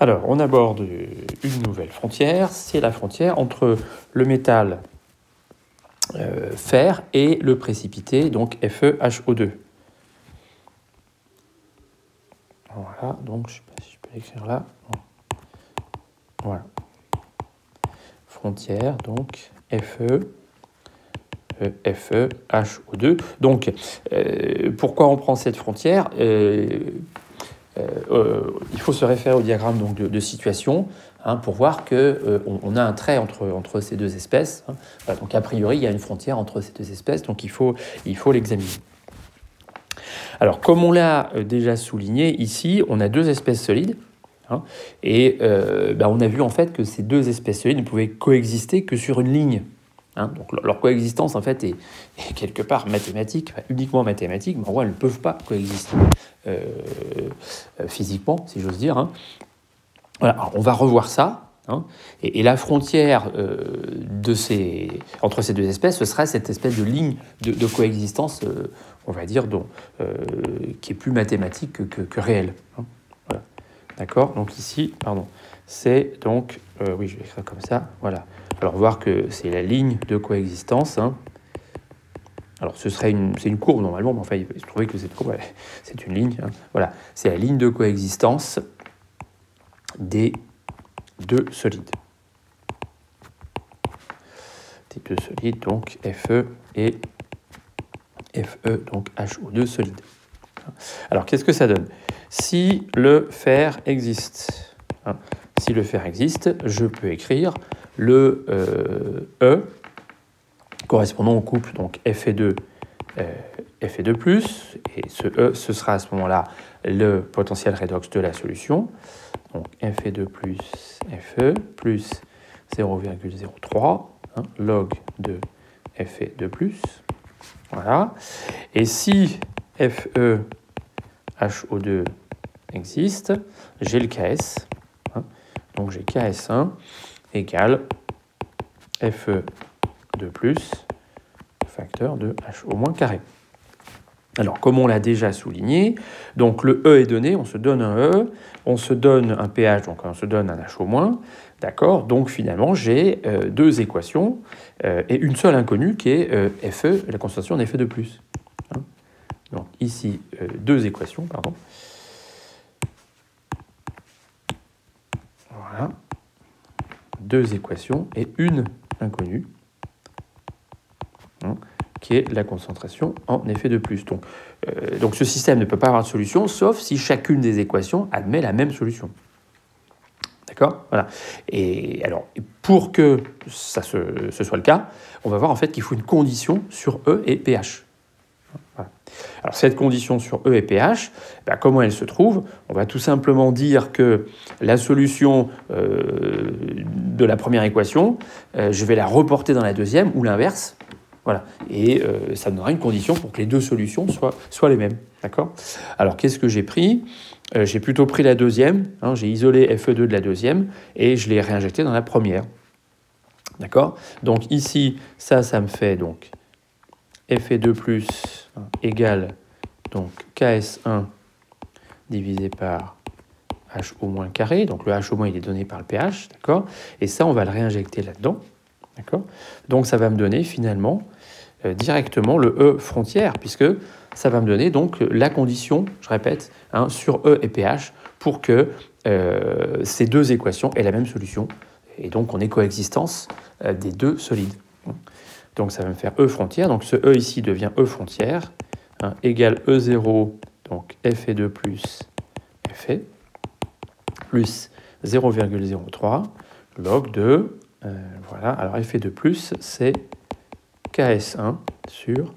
Alors, on aborde une nouvelle frontière, c'est la frontière entre le métal fer et le précipité, donc FeHO2. Voilà, donc je ne sais pas si je peux l'écrire là. Voilà. Frontière, donc FeHO2. Donc, pourquoi on prend cette frontière il faut se référer au diagramme donc, de situation pour voir qu'on a un trait entre ces deux espèces. Voilà, donc, a priori, il y a une frontière entre ces deux espèces, donc il faut l'examiner. Alors, comme on l'a déjà souligné ici, on a deux espèces solides. Et on a vu en fait que ces deux espèces solides ne pouvaient coexister que sur une ligne. Donc leur coexistence en fait est quelque part mathématique, uniquement mathématique, mais en gros elles ne peuvent pas coexister physiquement, si j'ose dire. Voilà, alors, on va revoir ça. Et la frontière entre ces deux espèces, ce sera cette espèce de ligne de coexistence, on va dire, qui est plus mathématique que réelle. Voilà. D'accord ? Donc ici, c'est donc, oui, je vais écrire comme ça, voilà. Alors, voir que c'est la ligne de coexistence. Alors, c'est une courbe normalement, mais enfin, il se trouvait que cette courbe, c'est une ligne. Voilà, c'est la ligne de coexistence des deux solides. Des deux solides, donc Fe et Fe, donc HO2 solide. Alors, qu'est-ce que ça donne ? Si le fer existe, je peux écrire le E correspondant au couple donc Fe2, Fe2+, et ce E, ce sera à ce moment-là le potentiel redox de la solution. Donc Fe2 plus Fe plus 0,03 log de Fe2+. Voilà. Et si FeHO2 existe, j'ai le Ks. Donc j'ai Ks1 égale Fe2+, facteur de HO- carré. Alors, comme on l'a déjà souligné, donc le E est donné, on se donne un E, on se donne un pH, donc on se donne un HO-, d'accord ? Donc finalement, j'ai deux équations et une seule inconnue qui est Fe, la concentration en Fe2+. Donc ici, deux équations, pardon. Voilà. Deux équations et une inconnue, qui est la concentration en Fe2+. Donc ce système ne peut pas avoir de solution, sauf si chacune des équations admet la même solution. D'accord ? Voilà. Et alors, pour que ce soit le cas, on va voir en fait qu'il faut une condition sur E et pH. Voilà. Alors cette condition sur E et pH, comment elle se trouve ? On va tout simplement dire que la solution de la première équation, je vais la reporter dans la deuxième ou l'inverse. Voilà. Et ça me donnera une condition pour que les deux solutions soient les mêmes. D'accord ? Alors qu'est-ce que j'ai pris ? J'ai plutôt pris la deuxième. J'ai isolé Fe2 de la deuxième et je l'ai réinjecté dans la première. D'accord ? Donc ici, ça me fait donc Fe2+ égale donc Ks1 divisé par HO- carré. Donc le HO- il est donné par le pH, d'accord ? Et ça, on va le réinjecter là-dedans, d'accord ? Donc ça va me donner finalement directement le E frontière, puisque ça va me donner donc la condition, je répète, sur E et pH pour que ces deux équations aient la même solution. Et donc on ait coexistence des deux solides. Donc ça va me faire E frontière. Donc ce E ici devient E frontière égale E0, donc Fe2 plus Fe, plus 0,03 log de, voilà, alors Fe2 plus, c'est Ks1 sur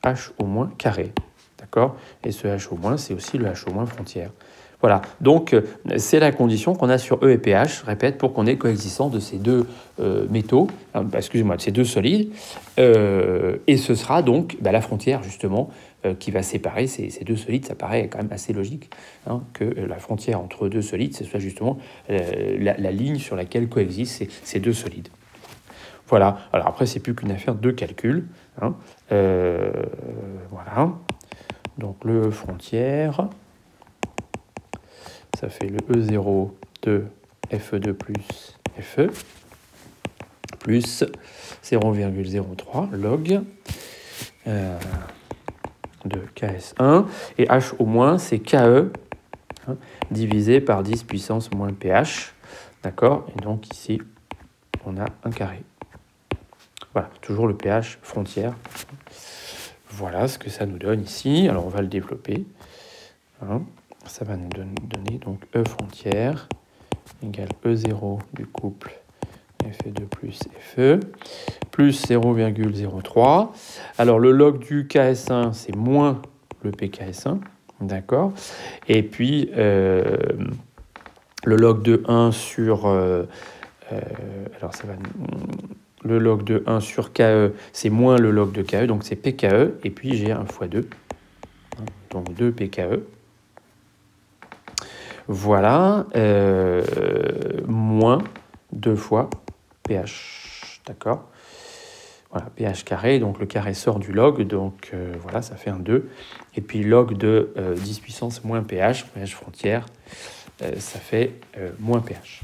HO- carré, d'accord ? Et ce HO-, c'est aussi le HO- frontière. Voilà, donc c'est la condition qu'on a sur E et pH, je répète, pour qu'on ait coexistence de ces deux métaux, de ces deux solides, et ce sera donc la frontière justement qui va séparer ces deux solides. Ça paraît quand même assez logique que la frontière entre deux solides, ce soit justement la ligne sur laquelle coexistent ces deux solides. Voilà, alors après c'est plus qu'une affaire de calcul. Voilà, donc le frontière... ça fait le E0 de Fe2 plus Fe, plus 0,03 log de KS1. Et H au moins, c'est KE divisé par 10 puissance moins pH. D'accord? Et donc ici, on a un carré. Voilà, toujours le pH frontière. Voilà ce que ça nous donne ici. Alors on va le développer. Ça va nous donner donc E frontière égale E0 du couple Fe2 plus Fe, plus 0,03. Alors le log du KS1, c'est moins le PKS1, d'accord? Et puis le log de 1 sur... alors ça va... Le log de 1 sur KE, c'est moins le log de KE, donc c'est PKE, et puis j'ai 1 fois 2, donc 2 PKE. Voilà, moins 2 fois pH, d'accord? Voilà, pH carré, donc le carré sort du log, donc voilà, ça fait un 2. Et puis log de 10 puissance moins pH, pH frontière, ça fait moins pH.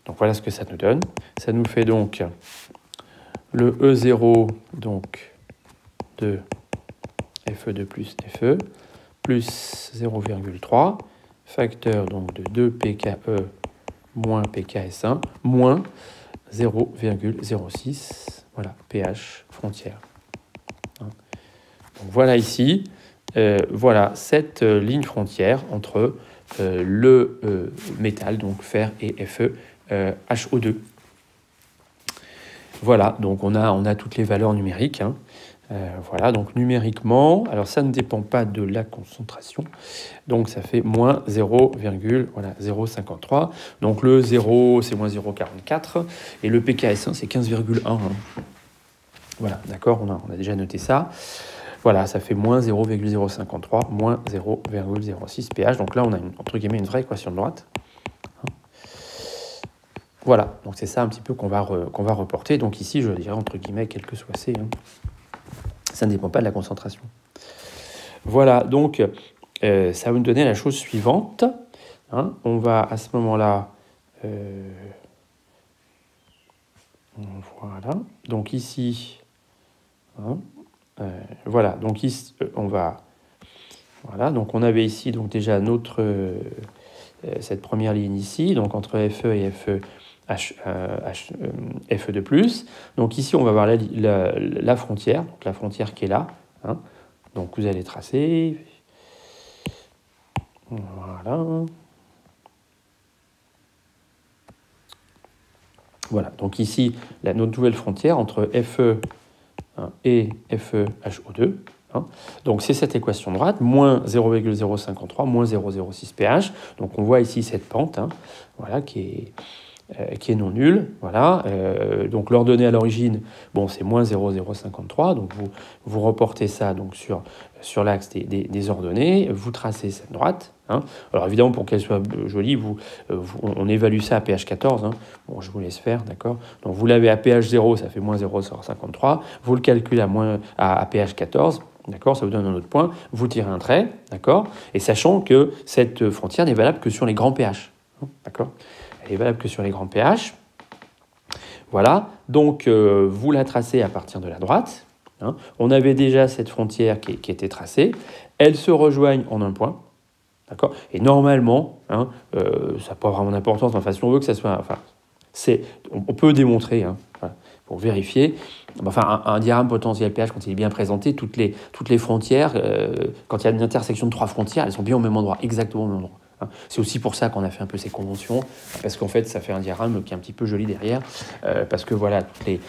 Donc voilà ce que ça nous donne. Ça nous fait donc le E0 donc de Fe2 plus Fe, plus 0,3, facteur donc de 2 PKE moins PKS1, moins 0,06, voilà, pH frontière. Donc voilà ici, voilà cette ligne frontière entre le métal, donc fer et Fe, HO2. Voilà, donc on a toutes les valeurs numériques. Voilà, donc numériquement, alors ça ne dépend pas de la concentration, donc ça fait moins 0,053. Donc le 0, c'est moins 0,44, et le PKS1, c'est 15,1. Voilà, d'accord, on a déjà noté ça. Voilà, ça fait moins 0,053, moins 0,06 pH. Donc là, on a entre guillemets une vraie équation de droite. Voilà, donc c'est ça un petit peu qu'on va reporter. Donc ici, je dirais entre guillemets, quel que soit C, ça ne dépend pas de la concentration. Voilà, donc ça va nous donner la chose suivante. On va à ce moment-là... voilà, donc ici... voilà, donc ici, on va... Voilà, donc on avait ici donc déjà cette première ligne ici, donc entre FE et FE, Fe2+. Donc ici, on va voir la frontière, donc la frontière qui est là. Donc vous allez tracer. Voilà. Voilà, donc ici, notre nouvelle frontière entre Fe et FeHO2. Donc c'est cette équation droite, moins 0,053, moins 0,06 pH. Donc on voit ici cette pente, voilà, qui est non nulle. Voilà. Donc l'ordonnée à l'origine, bon, c'est moins 0,053. Donc vous reportez ça donc sur l'axe des ordonnées, vous tracez cette droite. Alors évidemment, pour qu'elle soit jolie, on évalue ça à pH 14. Bon, je vous laisse faire, d'accord. Donc vous l'avez à pH 0, ça fait moins 0,53. Vous le calculez à pH 14. D'accord, ça vous donne un autre point. Vous tirez un trait, d'accord, et sachant que cette frontière n'est valable que sur les grands pH. D'accord. Elle est valable que sur les grands pH. Voilà, donc vous la tracez à partir de la droite. On avait déjà cette frontière qui était tracée. Elles se rejoignent en un point. D'accord. Et normalement, ça n'a pas vraiment d'importance. Enfin, si on veut que ça soit... Enfin, on peut démontrer, voilà, pour vérifier. Enfin, un diagramme potentiel pH, quand il est bien présenté, toutes les frontières, quand il y a une intersection de 3 frontières, elles sont bien au même endroit, exactement au même endroit. C'est aussi pour ça qu'on a fait un peu ces conventions, parce qu'en fait, ça fait un diagramme qui est un petit peu joli derrière, parce que voilà, quand il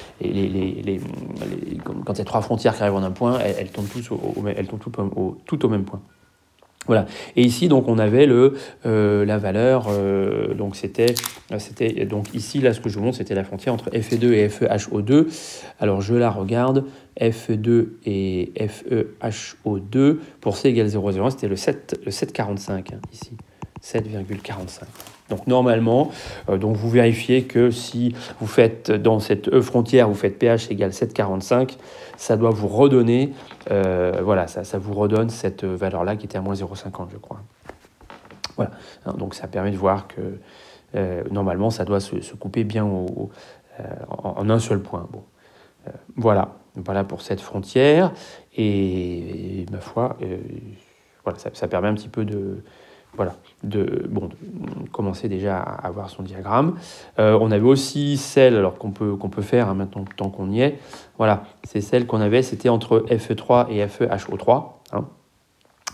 y a 3 frontières qui arrivent en un point, elles tournent toutes au même point. Voilà. Et ici, donc, on avait la valeur. Donc, c'était donc ici, là, ce que je vous montre, c'était la frontière entre Fe2 et FeHO2. Alors, je la regarde. Fe2 et FeHO2 pour C égale 0,01, c'était le 7,45 ici. 7,45. Donc normalement, donc vous vérifiez que si vous faites dans cette E frontière, vous faites pH égale 7,45, ça doit vous redonner, voilà, ça vous redonne cette valeur-là qui était à moins 0,50, je crois. Voilà. Donc ça permet de voir que normalement, ça doit se couper bien en un seul point. Bon. Voilà pour cette frontière. Et ma foi, voilà, ça permet un petit peu de commencer déjà à avoir son diagramme. On avait aussi celle, alors qu'on peut faire maintenant, tant qu'on y est. Voilà, c'est celle qu'on avait, c'était entre Fe3 et FeHO3. Hein.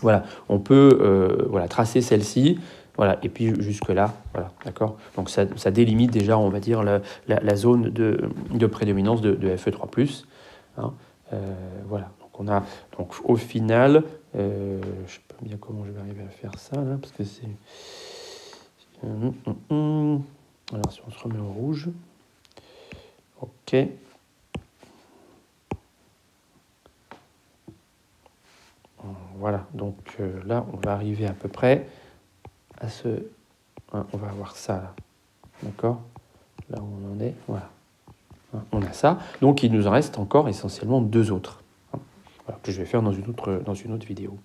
Voilà, on peut tracer celle-ci. Voilà, et puis jusque-là, voilà, d'accord. Donc ça délimite déjà, on va dire, la zone de prédominance de Fe3+. Hein. Voilà, donc on a donc au final, je ne sais pas bien comment je vais arriver à faire ça là, parce que c'est. Alors si on se remet au rouge, ok. Voilà, donc là on va arriver à peu près à ce. Hein, on va avoir ça là, d'accord. Là où on en est, voilà. Hein, on a ça, donc il nous en reste encore essentiellement deux autres. Hein, voilà, que je vais faire dans une autre vidéo.